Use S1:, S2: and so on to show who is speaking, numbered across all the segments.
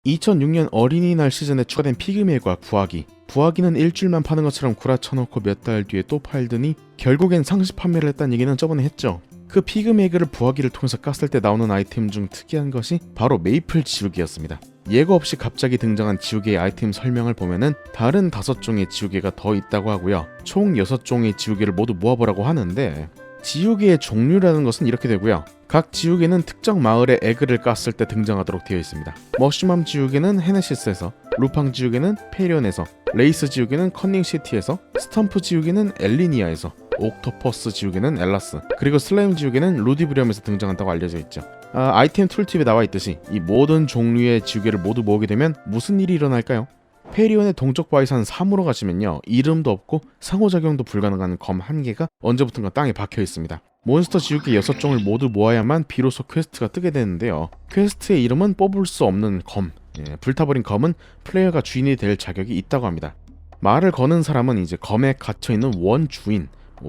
S1: 2006년 어린이날 시즌에 추가된 피그미과 부하기. 부하기는 일주일만 파는 것처럼 구라쳐놓고 몇 달 뒤에 또 팔더니 결국엔 상시 판매를 했다는 얘기는 저번에 했죠. 그 피그메그를 부하기를 통해서 깠을 때 나오는 아이템 중 특이한 것이 바로 메이플 지우개였습니다. 예고 없이 갑자기 등장한 지우개의 아이템 설명을 보면은 다른 5종의 지우개가 더 있다고 하고요. 총 6종의 지우개를 모두 모아보라고 하는데 지우개의 종류라는 것은 이렇게 되고요. 각 지우개는 특정 마을의 에그를 깠을 때 등장하도록 되어 있습니다. 머쉬맘 지우개는 헤네시스에서, 루팡 지우개는 페리온에서, 레이스 지우개는 커닝시티에서, 스텀프 지우개는 엘리니아에서, 옥토퍼스 지우개는 엘라스, 그리고 슬라임 지우개는 루디브리엄에서 등장한다고 알려져 있죠. 아이템 툴팁에 나와 있듯이 이 모든 종류의 지우개를 모두 모으게 되면 무슨 일이 일어날까요? 페리온의 동쪽 바위산 3으로 가시면요, 이름도 없고 상호작용도 불가능한 검 1개가 언제부턴가 땅에 박혀 있습니다. 몬스터 지우개 6종을 모두 모아야만 비로소 퀘스트가 뜨게 되는데요. 퀘스트의 이름은 뽑을 수 없는 검. 불타버린 검은 플레이어가 주인이 될 자격이 있다고 합니다. 말을 거는 사람은 이제 검에 갇혀있는 원주인,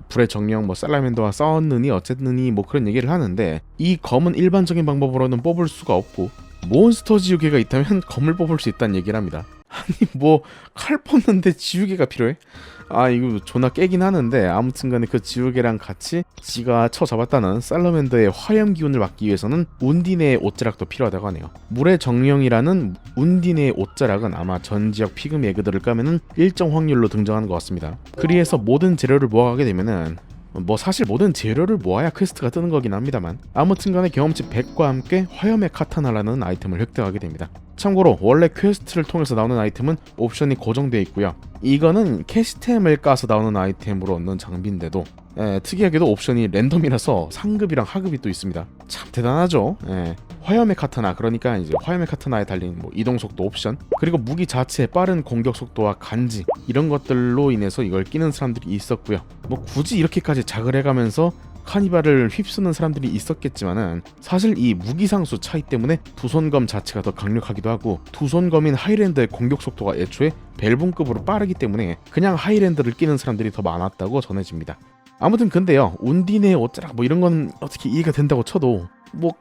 S1: 불의 정령, 살라멘더와 싸웠느니 어쨌느니 그런 얘기를 하는데, 이 검은 일반적인 방법으로는 뽑을 수가 없고 몬스터 지우개가 있다면 검을 뽑을 수 있다는 얘기를 합니다. 아니 칼 뽑는데 지우개가 필요해? 이거 존나 깨긴 하는데, 아무튼간에 그 지우개랑 같이 지가 쳐잡았다는 살라멘더의 화염 기운을 막기 위해서는 운디네의 옷자락도 필요하다고 하네요. 물의 정령이라는 운디네의 옷자락은 아마 전 지역 피그미 에그들을 까면은 일정 확률로 등장하는 것 같습니다. 그리해서 모든 재료를 모아가게 되면은 사실 모든 재료를 모아야 퀘스트가 뜨는 거긴 합니다만, 아무튼간에 경험치 100과 함께 화염의 카타나라는 아이템을 획득하게 됩니다. 참고로 원래 퀘스트를 통해서 나오는 아이템은 옵션이 고정되어 있고요. 이거는 캐시템을 까서 나오는 아이템으로 얻는 장비인데도 특이하게도 옵션이 랜덤이라서 상급이랑 하급이 또 있습니다. 참 대단하죠. 화염의 카타나, 그러니까 이제 화염의 카타나에 달린 이동 속도 옵션, 그리고 무기 자체의 빠른 공격 속도와 간지, 이런 것들로 인해서 이걸 끼는 사람들이 있었고요. 굳이 이렇게까지 작을 해가면서 카니발을 휩쓰는 사람들이 있었겠지만은, 사실 이 무기상수 차이 때문에 두손검 자체가 더 강력하기도 하고, 두손검인 하이랜드의 공격 속도가 애초에 벨붕급으로 빠르기 때문에 그냥 하이랜드를 끼는 사람들이 더 많았다고 전해집니다. 아무튼 근데요, 운디네 옷자락 이런 건 어떻게 이해가 된다고 쳐도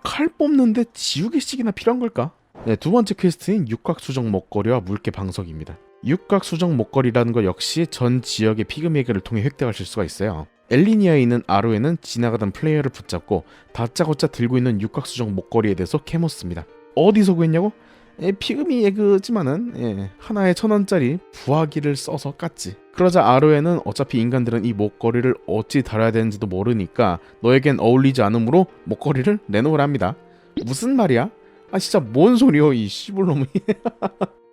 S1: 칼 뽑는데 지우개씩이나 필요한 걸까? 두 번째 퀘스트인 육각수정 목걸이와 물개 방석입니다. 육각수정 목걸이라는 거 역시 전 지역의 피그메이크를 통해 획득하실 수가 있어요. 엘리니아에 있는 아로에는 지나가던 플레이어를 붙잡고 다짜고짜 들고 있는 육각수정 목걸이에 대해서 캐묻습니다. 어디서 구했냐고? 피그미 에그지만은 하나에 1,000원짜리 부하기를 써서 깠지. 그러자 아로에는 어차피 인간들은 이 목걸이를 어찌 달아야 되는지도 모르니까 너에겐 어울리지 않으므로 목걸이를 내놓으랍니다. 무슨 말이야? 진짜 뭔 소리여 이 씨불놈이.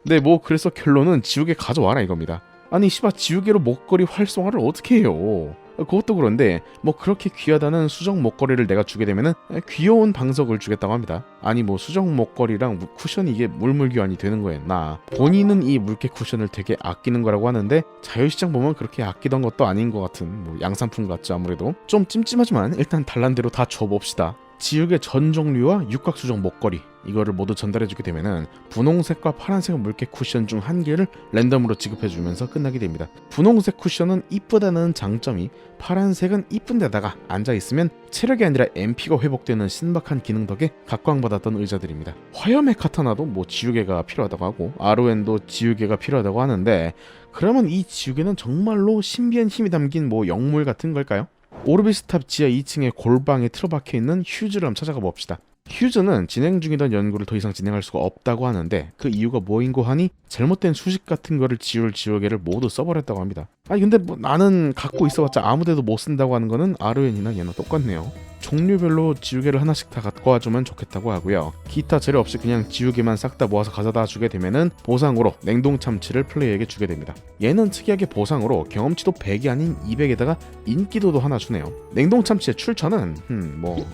S1: 네, 그래서 결론은 지우개 가져와라 이겁니다. 아니 지우개로 목걸이 활성화를 어떻게 해요? 그것도 그런데 그렇게 귀하다는 수정 목걸이를 내가 주게 되면은 귀여운 방석을 주겠다고 합니다. 아니 수정 목걸이랑 쿠션이 이게 물물교환이 되는 거였나? 본인은 이 물개 쿠션을 되게 아끼는 거라고 하는데, 자유시장 보면 그렇게 아끼던 것도 아닌 것 같은 양산품 같죠. 아무래도 좀 찜찜하지만 일단 달란 대로 다 줘봅시다. 지우개 전 종류와 육각수정 목걸이, 이거를 모두 전달해주게 되면은 분홍색과 파란색 물개 쿠션 중 1개를 랜덤으로 지급해주면서 끝나게 됩니다. 분홍색 쿠션은 이쁘다는 장점이, 파란색은 이쁜 데다가 앉아있으면 체력이 아니라 MP가 회복되는 신박한 기능 덕에 각광받았던 의자들입니다. 화염의 카타나도 지우개가 필요하다고 하고, 아로엔도 지우개가 필요하다고 하는데, 그러면 이 지우개는 정말로 신비한 힘이 담긴 영물 같은 걸까요? 오르비스탑 지하 2층에 골방에 틀어박혀 있는 휴즈를 한번 찾아가 봅시다. 휴즈는 진행 중이던 연구를 더 이상 진행할 수가 없다고 하는데, 그 이유가 뭐인고 하니 잘못된 수식 같은 거를 지울 지우개를 모두 써버렸다고 합니다. 근데 나는 갖고 있어봤자 아무데도 못 쓴다고 하는 거는 아르웬이나 얘나 똑같네요. 종류별로 지우개를 하나씩 다 갖고 와주면 좋겠다고 하고요. 기타 재료 없이 그냥 지우개만 싹 다 모아서 가져다 주게 되면은 보상으로 냉동 참치를 플레이어에게 주게 됩니다. 얘는 특이하게 보상으로 경험치도 100이 아닌 200에다가 인기도도 하나 주네요. 냉동 참치의 출처는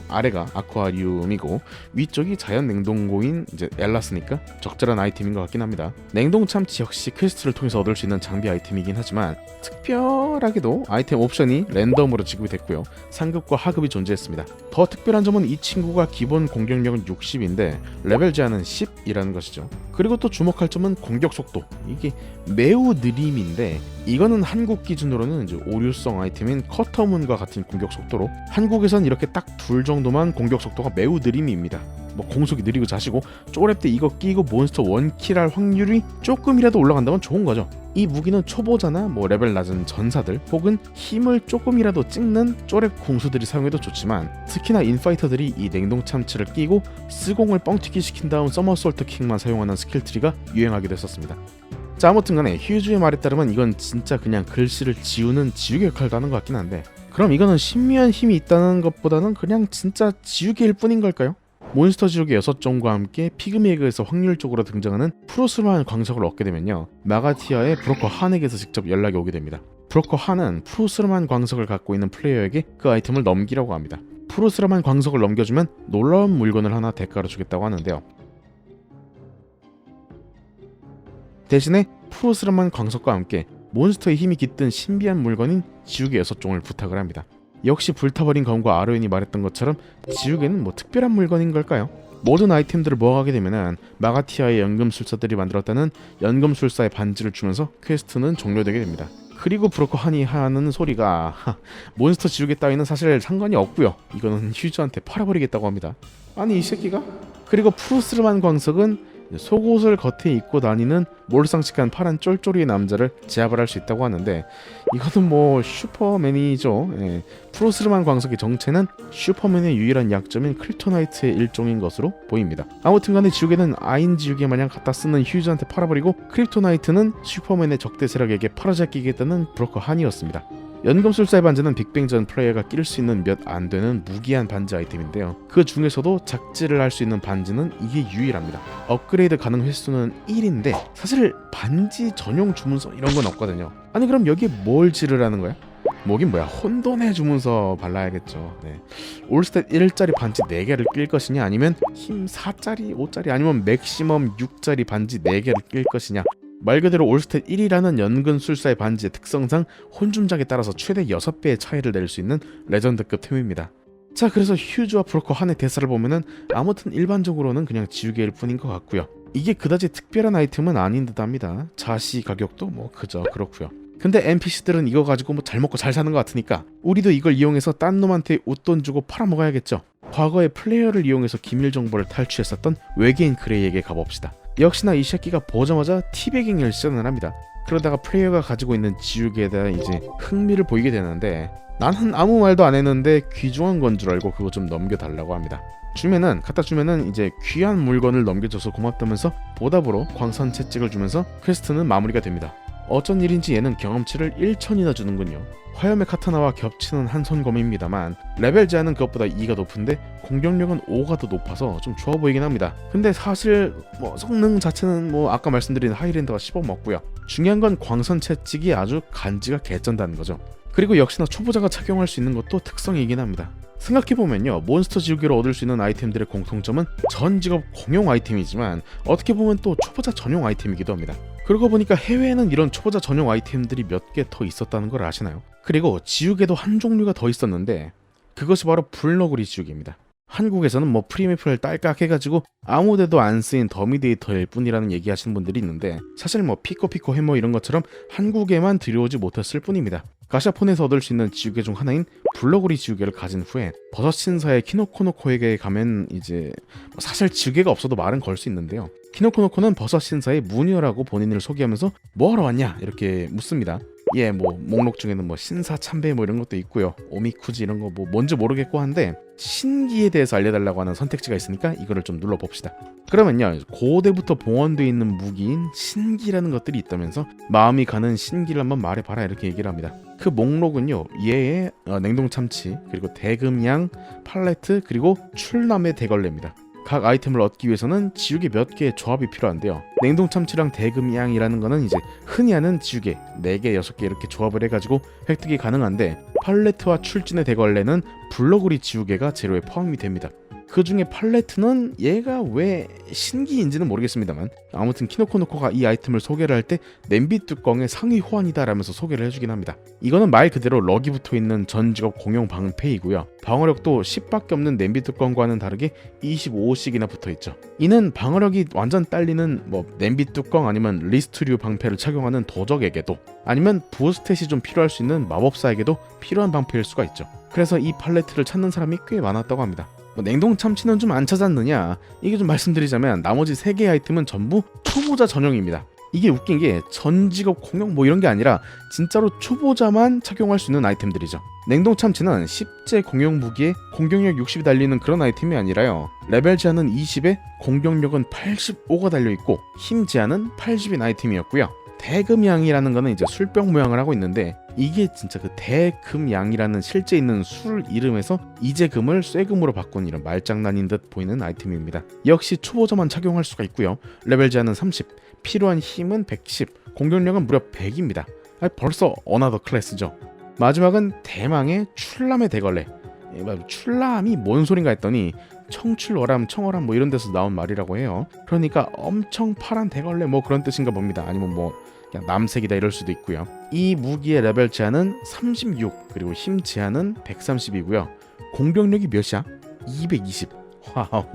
S1: 아래가 아쿠아리움이고 위쪽이 자연 냉동고인 이제 엘라스니까 적절한 아이템인 것 같긴 합니다. 냉동 참치 역시 퀘스트를 통해서 얻을 수 있는 장비 아이템이긴 하지만, 특별하게도 아이템 옵션이 랜덤으로 지급이 됐고요. 상급과 하급이 존재했습니다. 더 특별한 점은 이 친구가 기본 공격력은 60인데 레벨 제한은 10이라는 것이죠. 그리고 또 주목할 점은 공격 속도. 이게 매우 느림인데, 이거는 한국 기준으로는 이제 오류성 아이템인 커터문과 같은 공격 속도로, 한국에선 이렇게 딱 둘 정도만 공격 속도가 매우 느림입니다. 뭐 공속이 느리고 자시고 쪼렙 때 이거 끼고 몬스터 원킬할 확률이 조금이라도 올라간다면 좋은 거죠. 이 무기는 초보자나 뭐 레벨 낮은 전사들 혹은 힘을 조금이라도 찍는 쪼렙 공수들이 사용해도 좋지만, 특히나 인파이터들이 이 냉동 참치를 끼고 스공을 뻥튀기 시킨 다음 서머솔트 킥만 사용하는 스킬트리가 유행하기도 했었습니다. 자, 아무튼간에 휴즈의 말에 따르면 이건 진짜 그냥 글씨를 지우는 지우개 역할도 하는 것 같긴 한데, 그럼 이거는 신비한 힘이 있다는 것보다는 그냥 진짜 지우개일 뿐인 걸까요? 몬스터 지우개 6종과 함께 피그미에그에서 확률적으로 등장하는 프로스르만 광석을 얻게 되면요, 마가티아의 브로커 한에게서 직접 연락이 오게 됩니다. 브로커 한은 프로스르만 광석을 갖고 있는 플레이어에게 그 아이템을 넘기라고 합니다. 프로스르만 광석을 넘겨주면 놀라운 물건을 하나 대가로 주겠다고 하는데요. 대신에 프로스르만 광석과 함께 몬스터의 힘이 깃든 신비한 물건인 지우개 6종을 부탁을 합니다. 역시 불타버린 검과 아르웬이 말했던 것처럼 지우개는 뭐 특별한 물건인 걸까요? 모든 아이템들을 모아가게 되면은 마가티아의 연금술사들이 만들었다는 연금술사의 반지를 주면서 퀘스트는 종료되게 됩니다. 그리고 브로커 한이 하는 소리가 몬스터 지우개 따위는 사실 상관이 없고요, 이거는 휴즈한테 팔아버리겠다고 합니다. 아니 이 새끼가? 그리고 프로스르만 광석은 속옷을 겉에 입고 다니는 몰상식한 파란 쫄쫄이의 남자를 제압을 할 수 있다고 하는데, 이거는 뭐 슈퍼맨이죠. 예. 프로스르만 광석의 정체는 슈퍼맨의 유일한 약점인 크립토나이트의 일종인 것으로 보입니다. 아무튼간에 지우개는 아인 지우개 마냥 갖다 쓰는 휴즈한테 팔아버리고, 크립토나이트는 슈퍼맨의 적대 세력에게 팔아잡히겠다는 브로커 한이었습니다. 연금술사의 반지는 빅뱅전 플레이어가 낄 수 있는 몇 안 되는 무기한 반지 아이템인데요, 그 중에서도 작질을 할 수 있는 반지는 이게 유일합니다. 업그레이드 가능 횟수는 1인데 사실 반지 전용 주문서 이런 건 없거든요. 아니 그럼 여기에 뭘 지르라는 거야? 뭐긴 뭐야, 혼돈의 주문서 발라야겠죠. 네. 올스탯 1짜리 반지 4개를 낄 것이냐, 아니면 힘 4짜리 5짜리 아니면 맥시멈 6짜리 반지 4개를 낄 것이냐. 말 그대로 올스탯 1이라는 연금술사의 반지의 특성상 혼줌작에 따라서 최대 6배의 차이를 낼 수 있는 레전드급 템입니다. 자, 그래서 휴즈와 브로커 한의 대사를 보면은 아무튼 일반적으로는 그냥 지우개일 뿐인 것 같고요. 이게 그다지 특별한 아이템은 아닌 듯합니다. 자시 가격도 뭐 그저 그렇고요. 근데 NPC들은 이거 가지고 뭐 잘 먹고 잘 사는 것 같으니까 우리도 이걸 이용해서 딴 놈한테 웃돈 주고 팔아먹어야겠죠. 과거에 플레이어를 이용해서 기밀 정보를 탈취했었던 외계인 그레이에게 가봅시다. 역시나 이 새끼가 보자마자 티베깅을 시전을 합니다. 그러다가 플레이어가 가지고 있는 지우개에 대한 이제 흥미를 보이게 되는데, 나는 아무 말도 안 했는데 귀중한 건 줄 알고 그거 좀 넘겨달라고 합니다. 갖다 주면은 이제 귀한 물건을 넘겨줘서 고맙다면서 보답으로 광선 채찍을 주면서 퀘스트는 마무리가 됩니다. 어쩐 일인지 얘는 경험치를 1000이나 주는군요. 화염의 카타나와 겹치는 한손검입니다만 레벨 제한은 그것보다 2가 높은데 공격력은 5가 더 높아서 좀 좋아 보이긴 합니다. 근데 사실 뭐 성능 자체는 뭐 아까 말씀드린 하이랜더가 씹어먹고요. 중요한 건 광선 채찍이 아주 간지가 개쩐다는 거죠. 그리고 역시나 초보자가 착용할 수 있는 것도 특성이긴 합니다. 생각해보면요, 몬스터 지우개로 얻을 수 있는 아이템들의 공통점은 전 직업 공용 아이템이지만 어떻게 보면 또 초보자 전용 아이템이기도 합니다. 그러고 보니까 해외에는 이런 초보자 전용 아이템들이 몇 개 더 있었다는 걸 아시나요? 그리고 지우개도 한 종류가 더 있었는데 그것이 바로 불너구리 지우개입니다. 한국에서는 뭐 프리미플을 딸깍 해가지고 아무데도 안 쓰인 더미 데이터일 뿐이라는 얘기하시는 분들이 있는데, 사실 뭐 피코피코 해머 이런 것처럼 한국에만 들여오지 못했을 뿐입니다. 가샤폰에서 얻을 수 있는 지우개 중 하나인 불너구리 지우개를 가진 후에 버섯 신사의 키노코노코에게 가면 이제 사실 지우개가 없어도 말은 걸 수 있는데요, 키노코노코는 버섯 신사의 무녀라고 본인을 소개하면서 뭐하러 왔냐 이렇게 묻습니다. 예, 뭐 목록 중에는 뭐 신사 참배 뭐 이런 것도 있고요, 오미쿠지 이런 거 뭐 뭔지 모르겠고 한데 신기에 대해서 알려달라고 하는 선택지가 있으니까 이거를 좀 눌러봅시다. 그러면요, 고대부터 봉헌되어 있는 무기인 신기라는 것들이 있다면서 마음이 가는 신기를 한번 말해봐라 이렇게 얘기를 합니다. 그 목록은요, 얘의 냉동 참치, 그리고 대금양, 팔레트, 그리고 출남의 대걸레입니다. 각 아이템을 얻기 위해서는 지우개 몇 개의 조합이 필요한데요, 냉동 참치랑 대금양이라는 거는 이제 흔히 하는 지우개 4개, 6개 이렇게 조합을 해가지고 획득이 가능한데, 팔레트와 출진의 대걸레는 블러구리 지우개가 재료에 포함이 됩니다. 그 중에 팔레트는 얘가 왜 신기인지는 모르겠습니다만 아무튼 키노코노코가 이 아이템을 소개를 할 때 냄비 뚜껑의 상위 호환이다 라면서 소개를 해주긴 합니다. 이거는 말 그대로 럭이 붙어있는 전직업 공용 방패이고요, 방어력도 10밖에 없는 냄비 뚜껑과는 다르게 25씩이나 붙어있죠. 이는 방어력이 완전 딸리는 뭐 냄비 뚜껑 아니면 리스트류 방패를 착용하는 도적에게도, 아니면 부스탯이 좀 필요할 수 있는 마법사에게도 필요한 방패일 수가 있죠. 그래서 이 팔레트를 찾는 사람이 꽤 많았다고 합니다. 뭐 냉동 참치는 좀 안 찾았느냐, 이게 좀 말씀드리자면 나머지 3개의 아이템은 전부 초보자 전용입니다. 이게 웃긴 게 전 직업 공용 뭐 이런 게 아니라 진짜로 초보자만 착용할 수 있는 아이템들이죠. 냉동 참치는 10제 공용 무기에 공격력 60이 달리는 그런 아이템이 아니라요, 레벨 제한은 20에 공격력은 85가 달려있고 힘 제한은 80인 아이템이었고요. 대금양이라는 거는 이제 술병 모양을 하고 있는데, 이게 진짜 그 대금양이라는 실제 있는 술 이름에서 이재금을 쇠금으로 바꾼 이런 말장난인 듯 보이는 아이템입니다. 역시 초보자만 착용할 수가 있고요. 레벨 제한은 30, 필요한 힘은 110, 공격력은 무려 100입니다. 벌써 어나더 클래스죠. 마지막은 대망의 출람의 대걸레. 출람이 뭔 소린가 했더니 청출어람, 청어람 뭐 이런 데서 나온 말이라고 해요. 그러니까 엄청 파란 대걸레 뭐 그런 뜻인가 봅니다. 아니면 뭐 그냥 남색이다 이럴 수도 있고요. 이 무기의 레벨 제한은 36, 그리고 힘 제한은 130이고요. 공격력이 몇이야? 220. 와우.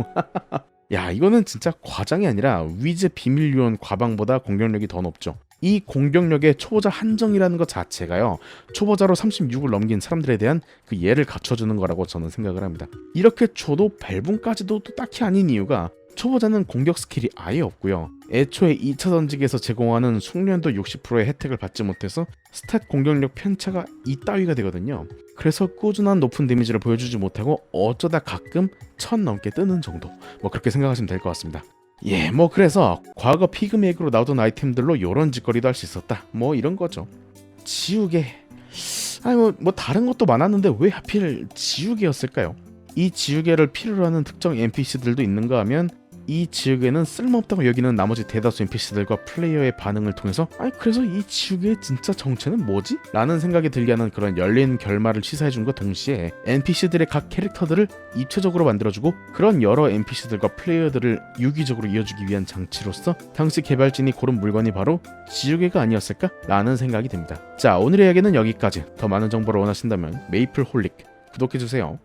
S1: 야, 이거는 진짜 과장이 아니라 위즈 비밀 요원 과방보다 공격력이 더 높죠. 이 공격력의 초보자 한정이라는 것 자체가요, 초보자로 36을 넘긴 사람들에 대한 그 예를 갖춰주는 거라고 저는 생각을 합니다. 이렇게 줘도 벨붕까지도 또 딱히 아닌 이유가, 초보자는 공격 스킬이 아예 없고요. 애초에 2차 던지기에서 제공하는 숙련도 60%의 혜택을 받지 못해서 스탯 공격력 편차가 이따위가 되거든요. 그래서 꾸준한 높은 데미지를 보여주지 못하고 어쩌다 가끔 1000 넘게 뜨는 정도, 뭐 그렇게 생각하시면 될 것 같습니다. 예, 뭐 그래서 과거 피그맥으로 나오던 아이템들로 요런 짓거리도 할 수 있었다, 뭐 이런 거죠. 지우개, 아니 뭐 다른 것도 많았는데 왜 하필 지우개였을까요? 이 지우개를 필요로 하는 특정 NPC들도 있는가 하면, 이 지우개는 쓸모없다고 여기는 나머지 대다수 NPC들과 플레이어의 반응을 통해서 그래서 이 지우개의 진짜 정체는 뭐지? 라는 생각이 들게 하는 그런 열린 결말을 시사해준과 동시에 NPC들의 각 캐릭터들을 입체적으로 만들어주고 그런 여러 NPC들과 플레이어들을 유기적으로 이어주기 위한 장치로서 당시 개발진이 고른 물건이 바로 지우개가 아니었을까? 라는 생각이 듭니다. 자, 오늘의 이야기는 여기까지. 더 많은 정보를 원하신다면 메이플홀릭 구독해주세요.